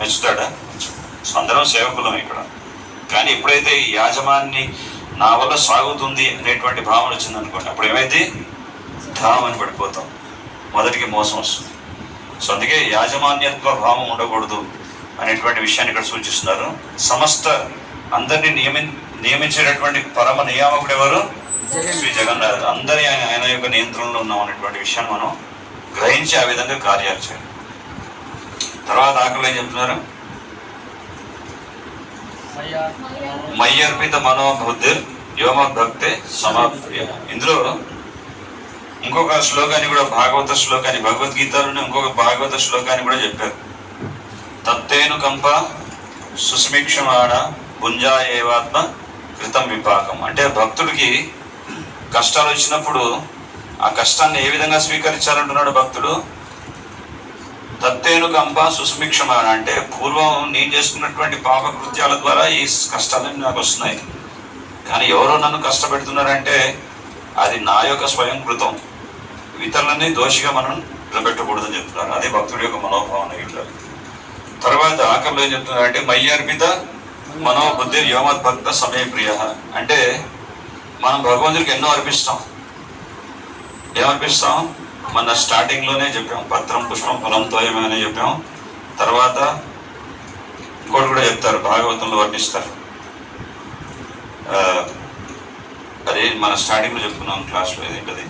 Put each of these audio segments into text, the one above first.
మెచ్చుతాడా? అందరం సేవకులం ఇక్కడ. కానీ ఎప్పుడైతే ఈ యాజమాన్ని నా వల్ల సాగుతుంది అనేటువంటి భావన వచ్చిందనుకోండి, అప్పుడు ఏమైంది? ధామని పడిపోతాం, మొదటికి మోసం వస్తుంది. సో అందుకే యాజమాన్యత్వ భావం ఉండకూడదు అనేటువంటి విషయాన్ని ఇక్కడ సూచిస్తున్నారు. సమస్త అందరినీ నియమించేటటువంటి పరమ నియామకుడు ఎవరు? శ్రీ జగన్నాథ్. అందరి ఆయన యొక్క నియంత్రణలో ఉన్నాం అనేటువంటి విషయాన్ని మనం గ్రహించి ఆ విధంగా కార్యాలు చేయాలి. తర్వాత ఆకలి ఏం చెప్తున్నారు? మయ్యర్పిత మనోబుద్ధి వ్యోమభక్తే సమాప్య. ఇందులో ఇంకొక శ్లోకాన్ని కూడా, భాగవత శ్లోకాన్ని, భగవద్గీతలోనే ఇంకొక భాగవత శ్లోకాన్ని కూడా చెప్పారు. తత్తేను కంప సుస్మిక్షమాణ భుంజా ఏవాత్మ కృతం విపాకం. అంటే భక్తుడికి కష్టాలు వచ్చినప్పుడు ఆ కష్టాన్ని ఏ విధంగా స్వీకరించాలంటున్నాడు భక్తుడు. తత్తేను కంప సుస్మిక్షమాణ అంటే పూర్వం నేను చేసుకున్నటువంటి పాప కృత్యాల ద్వారా ఈ కష్టాలన్నీ నాకు వస్తున్నాయి, కానీ ఎవరో నన్ను కష్టపెడుతున్నారంటే అది నా యొక్క స్వయం కృతం. ఇతరులని దోషిగా మనం నిలబెట్టకూడదని చెప్తున్నారు. అది భక్తుడి యొక్క మనోభావన ఇట్లా. తర్వాత ఆకలిలో ఏం చెప్తున్నారంటే మయ్యర్పిత మనోబుద్ధి వ్యోమద్భక్త సమయ ప్రియ. అంటే మనం భగవంతుడికి ఎన్నో అర్పిస్తాం. ఏమర్పిస్తాం? మన స్టార్టింగ్లోనే చెప్పాం, పత్రం పుష్పం ఫలం తోయమే అని చెప్పాం. తర్వాత ఇంకోటి కూడా చెప్తారు, భాగవతంలో వర్ణిస్తారు. అదే మన స్టార్టింగ్లో చెప్పుకున్నాం క్లాస్లో. ఏదేంటది?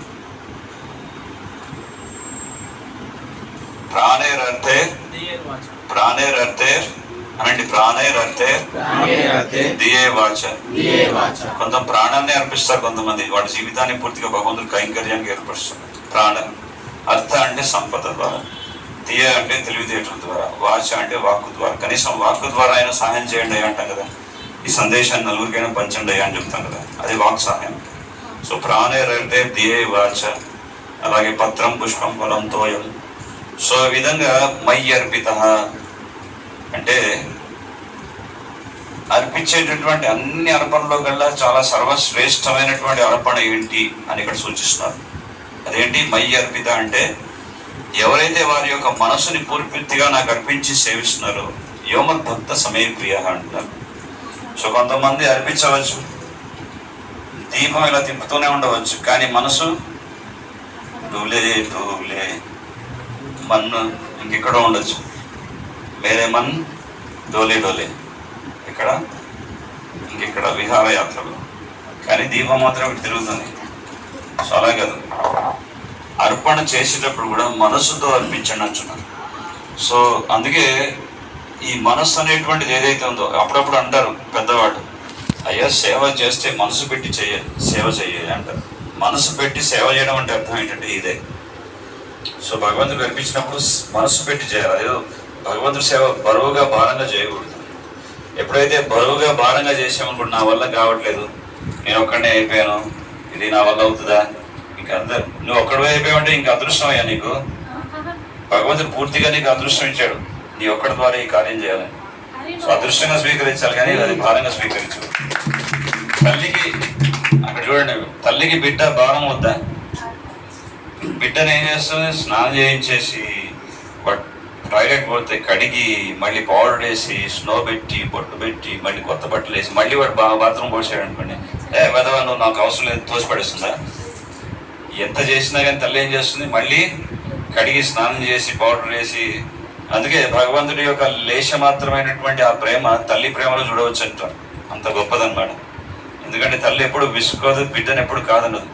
ప్రాణేరర్థే అనండి, ప్రాణేరర్థే దియే వాచ. కొంత ప్రాణాన్ని అర్పిస్తారు కొంతమంది, వాడి జీవితాన్ని పూర్తిగా భగవంతుడి కైంకర్యానికి ఏర్పరుస్తారు. ప్రాణం. అర్థ అంటే సంపద ద్వారా, దియ అంటే తెలివితేటల ద్వారా, వాచ అంటే వాక్కు ద్వారా. కనీసం వాక్కు ద్వారా అయినా సహాయం చేయండి అంటాం కదా. ఈ సందేశాన్ని నలుగురికైనా పంచండి అని చెప్తాం కదా, అది వాక్ సహాయం. సో ప్రాణేరర్థే దియే వాచ. అలాగే పత్రం పుష్పం ఫలం తోయం. సో ఈ విధంగా మయ్యి అర్పిత అంటే అర్పించేటటువంటి అన్ని అర్పణలో కల్లా చాలా సర్వశ్రేష్టమైనటువంటి అర్పణ ఏంటి అని ఇక్కడ సూచిస్తున్నారు. అదేంటి? మయ్యి అర్పిత అంటే ఎవరైతే వారి యొక్క మనసుని పూర్తిగా నాకు అర్పించి సేవిస్తున్నారో వ్యోమద్భక్త సమయ ప్రియ అంటున్నారు. సో కొంతమంది అర్పించవచ్చు, దీపం ఇలా తిప్పుతూనే ఉండవచ్చు, కానీ మనసు డూలే మన్ను ఇంకెక్కడో ఉండొచ్చు. మేరే మన్ డోలే ఇక్కడ ఇంకెక్కడ విహారయాత్రలో, కానీ దీపం మాత్రం ఇక్కడ తిరుగుతుంది. సో అలా కాదు, అర్పణ చేసేటప్పుడు కూడా మనసుతో అర్పించండి అంటున్నారు. సో అందుకే ఈ మనస్సు అనేటువంటిది ఏదైతే ఉందో, అప్పుడప్పుడు అంటారు పెద్దవాళ్ళు, అయ్యా సేవ చేస్తే మనసు పెట్టి సేవ చేయాలి అంటారు. మనసు పెట్టి సేవ చేయడం అంటే అర్థం ఏంటంటే ఇదే. సో భగవంతుడు కనిపించినప్పుడు మనసు పెట్టి చేయాలి. అదే భగవంతుడి సేవ బరువుగా భారంగా చేయకూడదు. ఎప్పుడైతే బరువుగా భారంగా చేసామనుకుంటు నా వల్ల కావట్లేదు, నేను ఒక్కడనే అయిపోయాను, ఇది నా వల్ల అవుతుందా, ఇంకా అందరు నువ్వు ఒక్కడే అయిపోయావంటే ఇంకా అదృష్టం అయ్యా నీకు. భగవంతుడు పూర్తిగా నీకు అదృష్టం ఇచ్చాడు, నీ ఒక్కడి ద్వారా ఈ కార్యం చేయాలని. సో అదృష్టంగా స్వీకరించాలి, కానీ అది భారంగా స్వీకరించు. తల్లికి అక్కడ చూడండి, తల్లికి బిడ్డ భారం వద్దా? బిడ్డను ఏం చేస్తుంది? స్నానం చేయించేసి టాయిలెట్ పోతే కడిగి మళ్ళీ పౌడర్ వేసి స్నో పెట్టి బొట్టు పెట్టి మళ్ళీ కొత్త బట్టలు వేసి మళ్ళీ వాడు బాత్రూమ్ పోసాడు అనుకోండి, వెదవా నువ్వు నాకు అవసరం లేదు తోసిపడేస్తుందా? ఎంత చేసినా కానీ తల్లి ఏం చేస్తుంది? మళ్ళీ కడిగి స్నానం చేసి పౌడర్ వేసి. అందుకే భగవంతుడి యొక్క లేశమాత్రమైనటువంటి ఆ ప్రేమ తల్లి ప్రేమలో చూడవచ్చు అంటారు. అంత గొప్పదన్నమాట. ఎందుకంటే తల్లి ఎప్పుడు విసుకోదు, బిడ్డను ఎప్పుడు కాదనదు.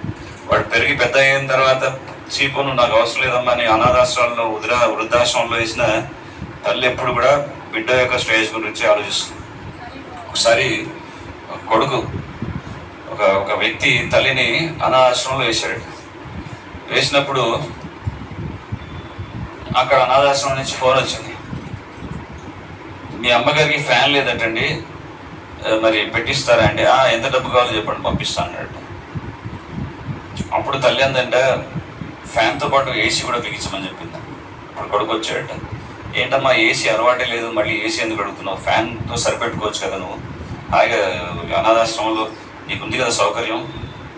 వాడు పెరిగి పెద్ద అయిన తర్వాత చీపును నాకు అవసరం లేదమ్మా అని అనాథాశ్రమంలో వృద్ధాశ్రమంలో వేసిన తల్లి ఎప్పుడు కూడా బిడ్డ యొక్క స్టేజ్ గురించి ఆలోచిస్తుంది. ఒకసారి కొడుకు ఒక వ్యక్తి తల్లిని అనాథాశ్రమంలో వేశాడు. వేసినప్పుడు అక్కడ అనాథాశ్రమం నుంచి ఫోన్ వచ్చింది, మీ అమ్మగారికి ఫ్యాన్ లేదటండి, మరి పెట్టిస్తారా అంటే, ఎంత డబ్బు కావాలో చెప్పండి పంపిస్తాను అన్నట్టు. అప్పుడు తల్లి అందంటే ఫ్యాన్తో పాటు ఏసీ కూడా బిగించమని చెప్పింది. అప్పుడు కొడుకు వచ్చాడట, ఏంటమ్మా ఏసీ అలవాటే లేదు, మళ్ళీ ఏసీ ఎందుకు అడుగుతున్నావు, ఫ్యాన్తో సరిపెట్టుకోవచ్చు కదా నువ్వు, హాయిగా అనాథాశ్రమంలో నీకుంది కదా సౌకర్యం,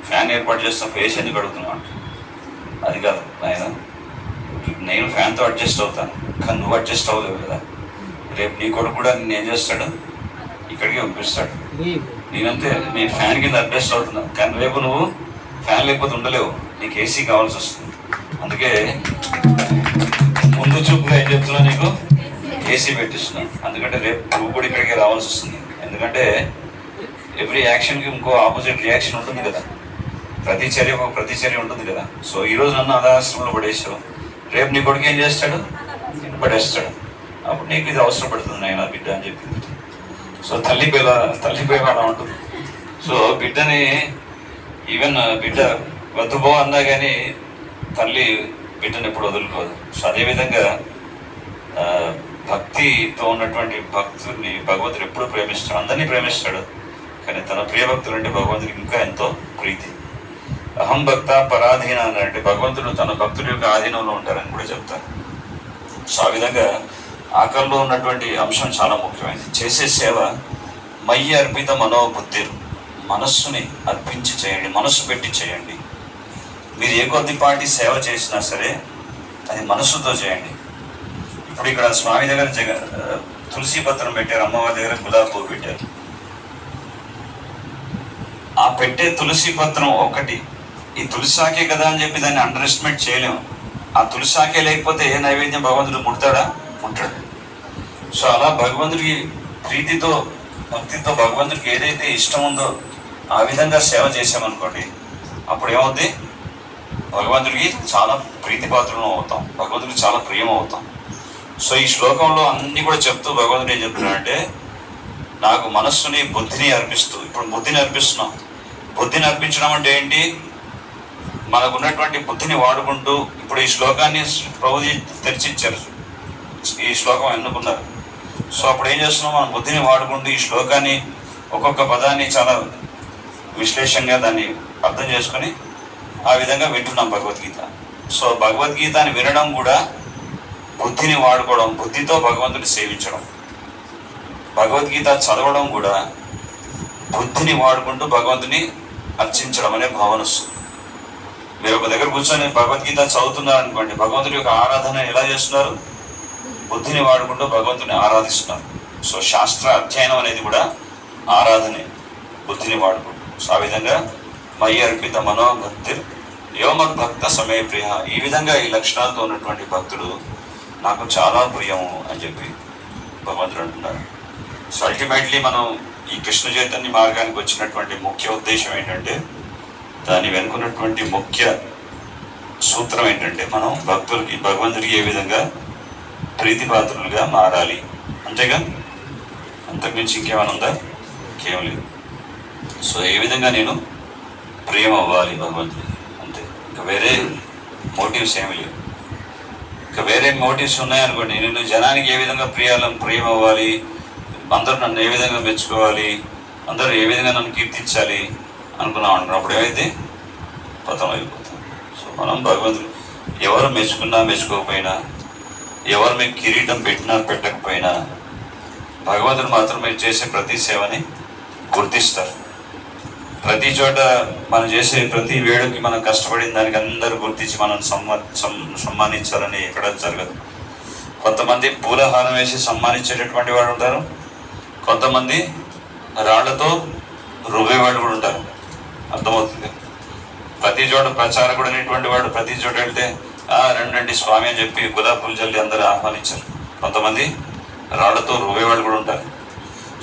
ఫ్యాన్ ఏర్పాటు చేస్తావు, ఏసీ ఎందుకు అడుగుతున్నావు అంటే, అది కాదు నాయన, నేను ఫ్యాన్తో అడ్జస్ట్ అవుతాను, కానీ నువ్వు అడ్జస్ట్ అవ్వలేవు కదా, రేపు నీ కొడుకు కూడా నేను ఏం చేస్తాడు, ఇక్కడికి పంపిస్తాడు. నేనంతే, నేను ఫ్యాన్ కింద అడ్జస్ట్ అవుతున్నాను, కానీ రేపు నువ్వు ఫ్యాన్ లేకపోతే ఉండలేవు, నీకు ఏసీ కావాల్సి వస్తుంది. అందుకే ముందు చూపుగా ఏం చెప్తున్నా, నీకు ఏసీ పెట్టిస్తున్నాను. ఎందుకంటే రేపు నువ్వు కూడా ఇక్కడికి రావాల్సి వస్తుంది. ఎందుకంటే ఎవ్రీ యాక్షన్కి ఇంకో ఆపోజిట్ రియాక్షన్ ఉంటుంది కదా, ప్రతిచర్య ఉంటుంది కదా. సో ఈరోజు నన్ను అనాశ్రమంలో పడేసావు, రేపు నీ కొడుకు ఏం చేస్తాడు, పడేస్తాడు. అప్పుడు నీకు ఇది అవసరం పడుతుంది నాయన బిడ్డ అని చెప్పి. సో తల్లి ప్రేమ అలా ఉంటుంది. సో బిడ్డని ఈవెన్ బిడ్డ వద్దుబో అన్నా కానీ తల్లి బిడ్డను ఎప్పుడు వదులుకోదు. సో అదేవిధంగా భక్తితో ఉన్నటువంటి భక్తుడిని భగవంతుడు ఎప్పుడు ప్రేమిస్తాడు, అందరినీ ప్రేమిస్తాడు. కానీ తన ప్రియభక్తులు అంటే భగవంతుడికి ఇంకా ఎంతో ప్రీతి. అహం భక్త పరాధీన అంటే భగవంతుడు తన భక్తుల యొక్క ఆధీనంలో ఉంటారని కూడా చెప్తారు. సో ఆ విధంగా ఆకలిలో ఉన్నటువంటి అంశం చాలా ముఖ్యమైనది. చేసే సేవ మయ్యి అర్పిత మనోబుద్ధి, మనస్సుని అర్పించి చేయండి, మనస్సు పెట్టి చేయండి. మీరు ఏ కొద్దిపాటి సేవ చేసినా సరే అది మనస్సుతో చేయండి. ఇప్పుడు ఇక్కడ స్వామి దగ్గర తులసి పత్రం పెట్టారు, అమ్మవారి దగ్గర గులాబీ పువ్వు పెట్టారు. ఆ పెట్టే తులసి పత్రం ఒకటి, ఈ తులసాకే కదా అని చెప్పి దాన్ని అండర్ ఎస్టిమేట్ చేయలేము. ఆ తులసాకే లేకపోతే ఏ నైవేద్యం భగవంతుడు ముడతాడా, ముట్టాడు. సో అలా భగవంతుడికి ప్రీతితో భక్తితో భగవంతుడికి ఏదైతే ఇష్టం ఉందో ఆ విధంగా సేవ చేసామనుకోండి, అప్పుడు ఏమవుద్ది, భగవంతుడికి చాలా ప్రీతిపాత్రలం అవుతాం, భగవంతుడికి చాలా ప్రియం అవుతాం. సో ఈ శ్లోకంలో అన్ని కూడా చెప్తూ భగవంతుడు ఏం చెప్తున్నాడంటే, నాకు మనస్సుని బుద్ధిని అర్పిస్తూ, ఇప్పుడు బుద్ధిని అర్పిస్తున్నాం. బుద్ధిని అర్పించడం అంటే ఏంటి, మనకు ఉన్నటువంటి బుద్ధిని వాడుకుంటూ, ఇప్పుడు ఈ శ్లోకాన్ని ప్రభుజీ తెరిచిచ్చారు, ఈ శ్లోకం ఎన్నుకున్నారు. సో అప్పుడు ఏం చేస్తున్నాం, మన బుద్ధిని వాడుకుంటూ ఈ శ్లోకాన్ని ఒక్కొక్క పదాన్ని చాలా విశ్లేషంగా దాన్ని అర్థం చేసుకొని ఆ విధంగా వింటున్నాం భగవద్గీత. సో భగవద్గీతని వినడం కూడా బుద్ధిని వాడుకోవడం, బుద్ధితో భగవంతుని సేవించడం. భగవద్గీత చదవడం కూడా బుద్ధిని వాడుకుంటూ భగవంతుని అర్చించడం అనే భావన వస్తుంది. మీరు ఒక దగ్గర కూర్చొని భగవద్గీత చదువుతున్నారు అనుకోండి, భగవంతుడి యొక్క ఆరాధన ఎలా చేస్తున్నారు, బుద్ధిని వాడుకుంటూ భగవంతుని ఆరాధిస్తున్నారు. సో శాస్త్ర అధ్యయనం అనేది కూడా ఆరాధనే, బుద్ధిని వాడుకుంటూ. సో ఆ విధంగా మయి అర్పిత మనోభక్తి యోమద్భక్త సమయ ప్రియ, ఈ విధంగా ఈ లక్షణాలతో ఉన్నటువంటి భక్తుడు నాకు చాలా ప్రియము అని చెప్పి భగవంతుడు అంటున్నారు. సో అల్టిమేట్లీ మనం ఈ కృష్ణ చైతన్య మార్గానికి వచ్చినటువంటి ముఖ్య ఉద్దేశం ఏంటంటే, దాని వెనుకున్నటువంటి ముఖ్య సూత్రం ఏంటంటే, మనం భగవంతుడికి ఏ విధంగా ప్రీతిపాత్రులుగా మారాలి, అంతేగా, అంతకుమించి ఇంకేమైనా ఉందా, ఇంకేం లేదు. సో ఏ విధంగా నేను ప్రియం అవ్వాలి భగవంతుడికి, అంతే, ఇంకా వేరే మోటివ్స్ ఏమి లేవు. ఇంకా వేరే మోటివ్స్ ఉన్నాయనుకోండి, నేను జనానికి ఏ విధంగా ప్రియం అవ్వాలి, అందరూ నన్ను ఏ విధంగా మెచ్చుకోవాలి, అందరూ ఏ విధంగా నన్ను కీర్తించాలి అనుకున్నాం అంటున్నాం, అప్పుడు ఏమైతే పతం అయిపోతాం. సో మనం భగవంతుడు ఎవరు మెచ్చుకున్నా మెచ్చుకోకపోయినా, ఎవరు మీకు కిరీటం పెట్టినా పెట్టకపోయినా, భగవంతుడు మాత్రం మీరు చేసే ప్రతి సేవని గుర్తిస్తారు. ప్రతి చోట మనం చేసే ప్రతి వేడుకి మనం కష్టపడిన దానికి అందరూ గుర్తించి మనం సమ్మానించాలని ఎక్కడ జరగదు. కొంతమంది పూలహారం వేసి సమ్మానించేటటువంటి వాడు ఉంటారు, కొంతమంది రాళ్లతో రువ్వేవాడు కూడా ఉంటారు. అర్థమవుతుంది. ప్రతి చోట ప్రచారకుడు అనేటువంటి వాడు ప్రతి చోట వెళ్తే రండి స్వామి అని చెప్పి గులాబీ పూలు జల్లి అందరూ ఆహ్వానించారు. కొంతమంది రాళ్లతో రువ్వేవాళ్ళు కూడా ఉంటారు.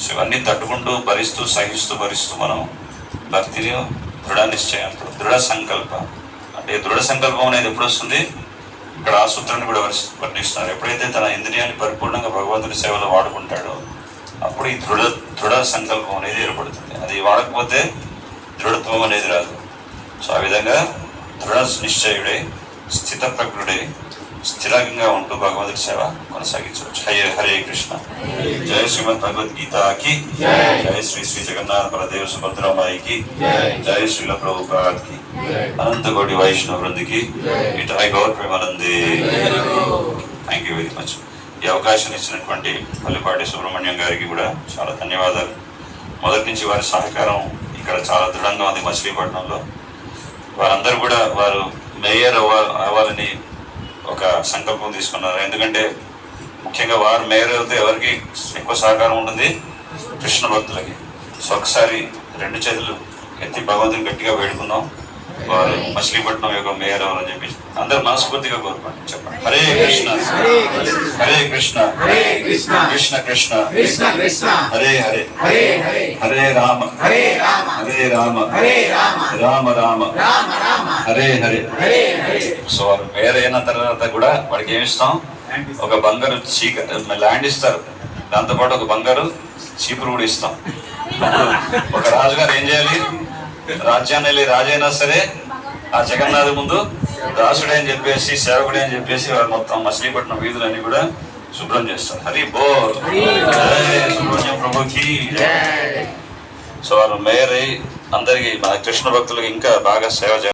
సో ఇవన్నీ తట్టుకుంటూ భరిస్తూ మనం భక్తిని దృఢ నిశ్చయంతో, దృఢ సంకల్పం అంటే దృఢ సంకల్పం అనేది ఎప్పుడు వస్తుంది, ఇక్కడ ఆ సూత్రాన్ని కూడా వర్ణిస్తున్నారు. ఎప్పుడైతే తన ఇంద్రియాన్ని పరిపూర్ణంగా భగవంతుడి సేవలో వాడుకుంటాడో అప్పుడు ఈ దృఢ సంకల్పం అనేది ఏర్పడుతుంది. అది వాడకపోతే దృఢత్వం అనేది రాదు. సో ఆ విధంగా దృఢ నిశ్చయుడై స్థితప్రజ్ఞుడై స్థిరంగా ఉంటూ భగవంతుడి సేవ కొనసాగించవచ్చు. హరే కృష్ణ. జయ శ్రీమద్ భగవద్గీతకి, జయ శ్రీ జగన్నాథ బలదేవ సుభద్రమాయికి, జయ శ్రీల ప్రభుపాద్కి, అనంత కోటి వైష్ణవ వృందికి, ఇటాయి గౌర్ ప్రేమానందే. Thank you very much. ఈ అవకాశం ఇచ్చినటువంటి పల్లిపాటి సుబ్రహ్మణ్యం గారికి కూడా చాలా ధన్యవాదాలు. మొదటి నుంచి వారి సహకారం ఇక్కడ చాలా దృఢంగా ఉంది మచిలీపట్నంలో. వారందరూ కూడా వారు మేయర్ అవ్వాలని ఒక సంకల్పం తీసుకున్నారు. ఎందుకంటే ముఖ్యంగా వారు మేయర్ అయితే ఎవరికి ఎక్కువ సహకారం ఉంటుంది? కృష్ణ భక్తులకి. సో ఒకసారి రెండు చేతులు ఎత్తి భగవంతుని గట్టిగా వేడుకుందాం. వారు మచిలీపట్నం యొక్క మేయర్ అని చెప్పి అందరు మనస్ఫూర్తిగా కోరుకోండి. చెప్పండి. హరే కృష్ణ హరే కృష్ణ కృష్ణ కృష్ణ హరే హరే హరే రామ హరే రామ రామ రామ హరే హరే. సో వారు మేయర్ అయిన తర్వాత కూడా వాడికి ఏమి ఇస్తాం? ఒక బంగారు ల్యాండ్ ఇస్తారు, దాంతోపాటు ఒక బంగారు చీపురు కూడా ఇస్తాం. ఒక రాజుగారు ఏం చేయాలి? రాజ్యాన్ని వెళ్ళి రాజైనా సరే ఆ జగన్నాథ్ ముందు దాసుడే అని చెప్పేసి, సేవకుడే అని చెప్పేసి వారు మొత్తం మచిలీపట్నం వీధులన్నీ కూడా శుభ్రం చేస్తారు. హరి బోల్ సుబ్రహ్మణ్యం ప్రభుకి. సో వారు మేయర్ అయి అందరికి మన కృష్ణ భక్తులకి ఇంకా బాగా సేవ చేస్తారు.